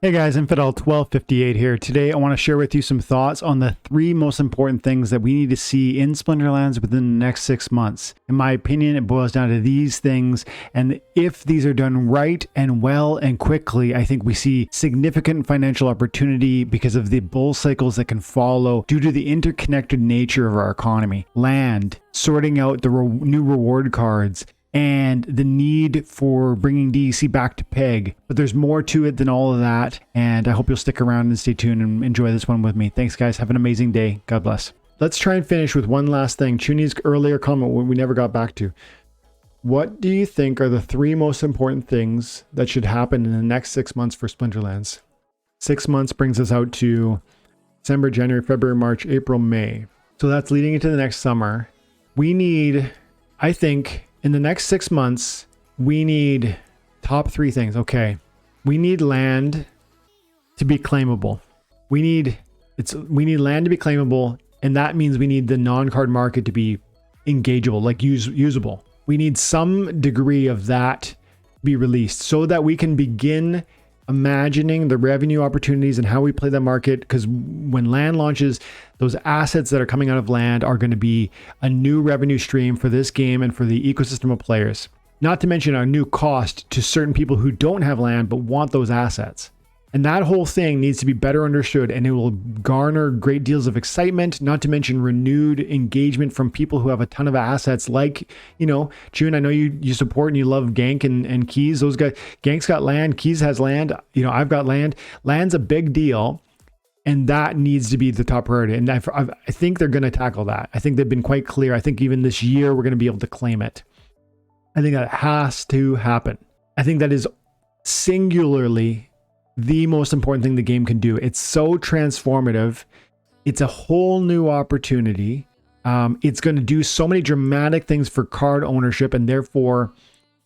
Hey guys, Infidel1258 here. Today I want to share with you some thoughts on the three most important things that we need to see in Splinterlands within the next 6 months. In my opinion, it boils down to these things, and if these are done right and well and quickly, I think we see significant financial opportunity because of the bull cycles that can follow due to the interconnected nature of our economy. Land, sorting out the new reward cards, and the need for bringing DEC back to peg. But there's more to it than all of that, and I hope you'll stick around and stay tuned and enjoy this one with me. Thanks guys, have an amazing day. God bless. Let's try and finish with one last thing. Chuni's earlier comment we never got back to. What do you think are the three most important things that should happen in the next 6 months for Splinterlands? 6 months brings us out to December, January, February, March, April, May. So that's leading into the next summer. We need, I think, in the next 6 months, we need top three things. Okay. We need land to be claimable. We need land to be claimable, and that means we need the non-card market to be engageable, like usable. We need some degree of that be released so that we can begin imagining the revenue opportunities and how we play the market, because when land launches, those assets that are coming out of land are going to be a new revenue stream for this game and for the ecosystem of players. Not to mention a new cost to certain people who don't have land but want those assets. And that whole thing needs to be better understood, and it will garner great deals of excitement, not to mention renewed engagement from people who have a ton of assets like, you know, June, I know you support and you love Gank and Keys. Those guys, Gank's got land, Keys has land, you know, I've got land. Land's a big deal, and that needs to be the top priority. And I think they're going to tackle that. I think they've been quite clear. I think even this year we're going to be able to claim it. I think that has to happen. I think that is singularly the most important thing the game can do. It's so transformative. It's a whole new opportunity. It's going to do so many dramatic things for card ownership and therefore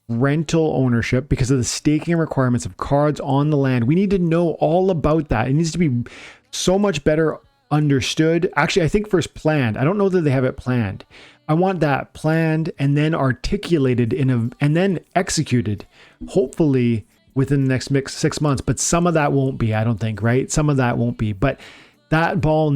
rental ownership because of the staking requirements of cards on the land. We need to know all about that. It needs to be so much better understood. Actually, I think first planned. I don't know that they have it planned. I want that planned and then articulated and then executed, hopefully within the next 6 months. But some of that won't be, I don't think, right? Some of that won't be. But that ball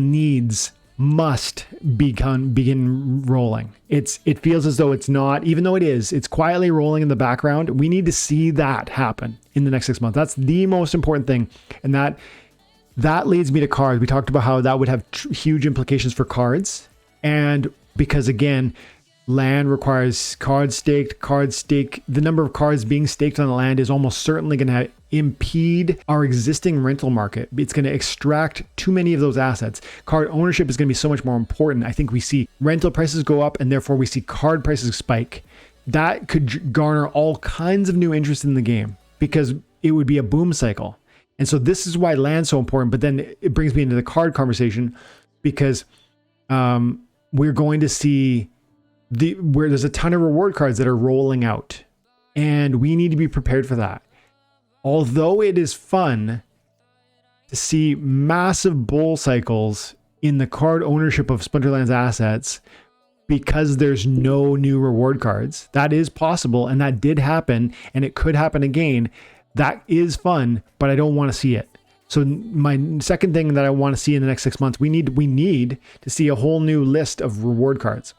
must begin rolling. It feels as though it's not, even though it is, it's quietly rolling in the background. We need to see that happen in the next 6 months. That's the most important thing. And that leads me to cards. We talked about how that would have huge implications for cards. And because again, land requires cards staked. The number of cards being staked on the land is almost certainly going to impede our existing rental market. It's going to extract too many of those assets. Card ownership is going to be so much more important. I think we see rental prices go up, and therefore we see card prices spike. That could garner all kinds of new interest in the game because it would be a boom cycle. And so this is why land's so important. But then it brings me into the card conversation because we're going to see where there's a ton of reward cards that are rolling out, and we need to be prepared for that. Although it is fun to see massive bull cycles in the card ownership of Splinterlands assets because there's no new reward cards, that is possible, and that did happen, and it could happen again. That is fun, but I don't want to see it. So my second thing that I want to see in the next 6 months, we need to see a whole new list of reward cards.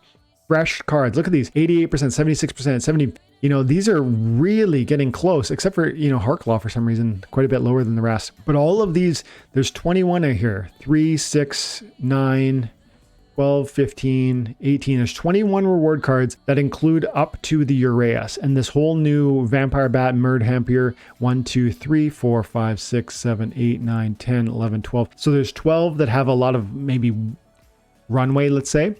Fresh cards. Look at these, 88%, 76%, 70. You know, these are really getting close, except for, you know, Harklaw for some reason, quite a bit lower than the rest. But all of these, there's 21 in here, 3, 6, 9, 12, 15, 18. There's 21 reward cards that include up to the Uraeus and this whole new Vampire Bat Murd Hampier, 1, 2, 3, 4, 5, 6, 7, 8, 9, 10, 11, 12. So there's 12 that have a lot of maybe runway, let's say.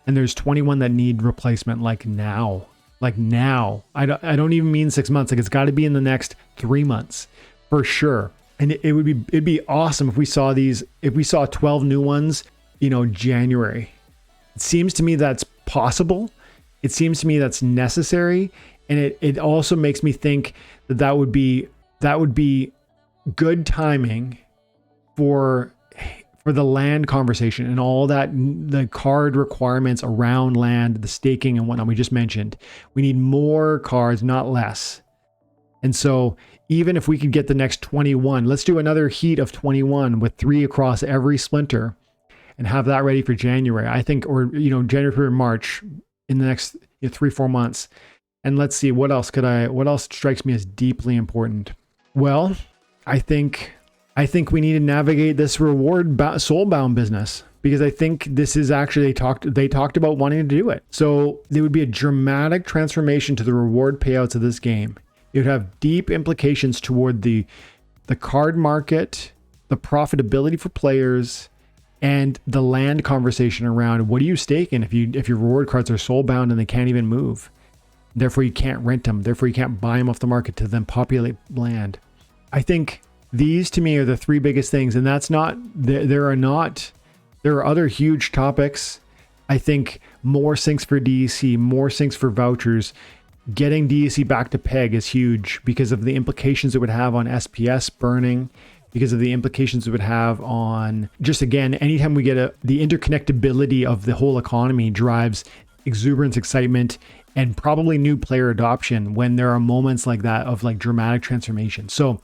And there's 21 that need replacement like now. I don't even mean 6 months. Like it's got to be in the next 3 months for sure. And it'd be awesome if we saw 12 new ones, you know, January. It seems to me that's possible. It seems to me that's necessary. And it also makes me think that would be good timing for the land conversation and all that, the card requirements around land, the staking and whatnot we just mentioned. We need more cards, not less. And so even if we could get the next 21, let's do another heat of 21 with 3 across every splinter and have that ready for January. I think, or, January, February, March in the next 3-4 months. And let's see, what else strikes me as deeply important? Well, I think we need to navigate this reward soulbound business, because I think this is actually, they talked about wanting to do it. So there would be a dramatic transformation to the reward payouts of this game. It would have deep implications toward the card market, the profitability for players, and the land conversation around what are you staking if your reward cards are soulbound and they can't even move. Therefore, you can't rent them. Therefore, you can't buy them off the market to then populate land. I think these to me are the 3 biggest things, and that's not, there are other huge topics. I think more syncs for DEC, more syncs for vouchers. Getting DEC back to peg is huge because of the implications it would have on SPS burning, because of the implications it would have on, just again, anytime we get the interconnectability of the whole economy drives exuberance, excitement, and probably new player adoption when there are moments like that of like dramatic transformation. So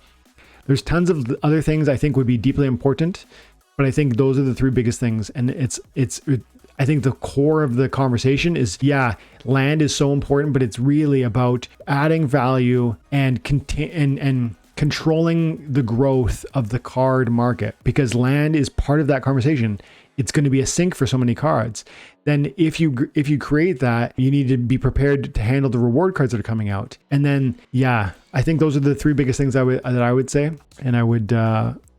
there's tons of other things I think would be deeply important, but I think those are the 3 biggest things. And I think the core of the conversation is, land is so important, but it's really about adding value and controlling the growth of the card market, because land is part of that conversation. It's going to be a sink for so many cards. Then if you create that, you need to be prepared to handle the reward cards that are coming out. And then, I think those are the 3 biggest things that I would say. And I would,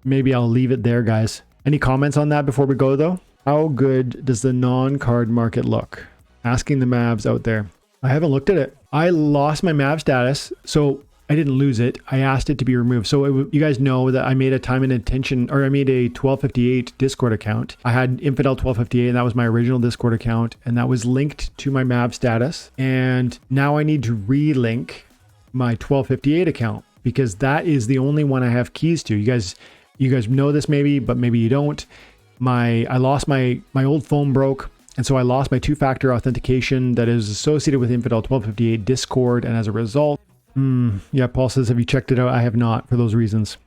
maybe I'll leave it there, guys. Any comments on that before we go though? How good does the non-card market look? Asking the Mavs out there. I haven't looked at it. I lost my Mav status, so I didn't lose it. I asked it to be removed. So you guys know that I made a time and attention, or I made a 1258 Discord account. I had Infidel 1258, and that was my original Discord account, and that was linked to my Mav status. And now I need to relink my 1258 account, because that is the only one I have keys to. You guys know this maybe, but maybe you don't. I lost my old phone broke. And so I lost my 2-factor authentication that is associated with Infidel 1258 Discord. And as a result, Paul says, have you checked it out? I have not, for those reasons.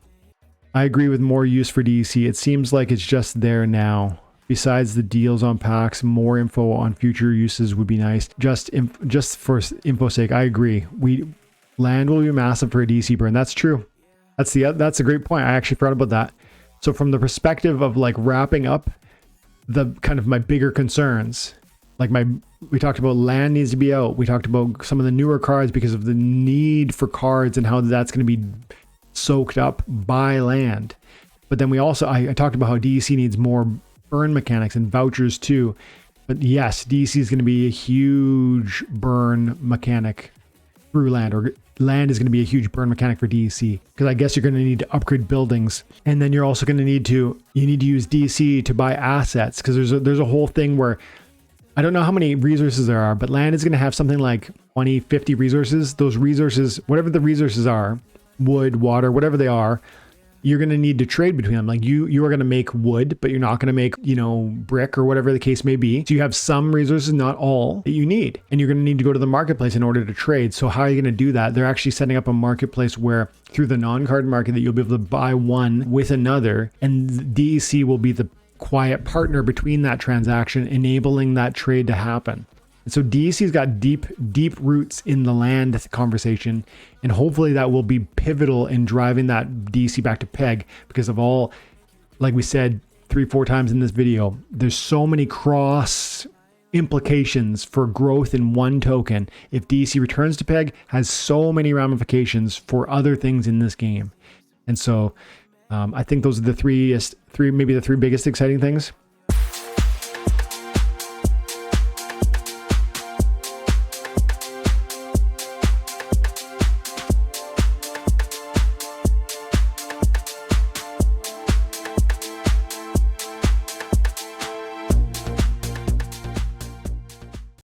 I agree with more use for DEC. It seems like it's just there now. Besides the deals on packs, more info on future uses would be nice. Just for info's sake, I agree. Land will be massive for a DEC burn. That's true. That's a great point. I actually forgot about that. So from the perspective of like wrapping up the kind of my bigger concerns, we talked about land needs to be out. We talked about some of the newer cards because of the need for cards and how that's going to be soaked up by land. But then I talked about how DEC needs more burn mechanics and vouchers too. But yes, DEC is going to be a huge burn mechanic through land, or land is going to be a huge burn mechanic for DEC, because I guess you're going to need to upgrade buildings, and then you're also going to need to use DEC to buy assets, because there's a whole thing where I don't know how many resources there are, but land is going to have something like 20, 50 resources. Those resources, whatever the resources are, wood, water, whatever they are, you're going to need to trade between them. Like you are going to make wood, but you're not going to make, brick or whatever the case may be. So you have some resources, not all, that you need. And you're going to need to go to the marketplace in order to trade. So how are you going to do that? They're actually setting up a marketplace where through the non-card market that you'll be able to buy one with another. And DEC will be the quiet partner between that transaction, enabling that trade to happen. And so DEC's got deep roots in the land conversation, and hopefully that will be pivotal in driving that DEC back to peg, because of all, like we said 3-4 times in this video, there's so many cross implications for growth in one token. If DEC returns to peg, has so many ramifications for other things in this game. And so I think those are maybe the three biggest exciting things.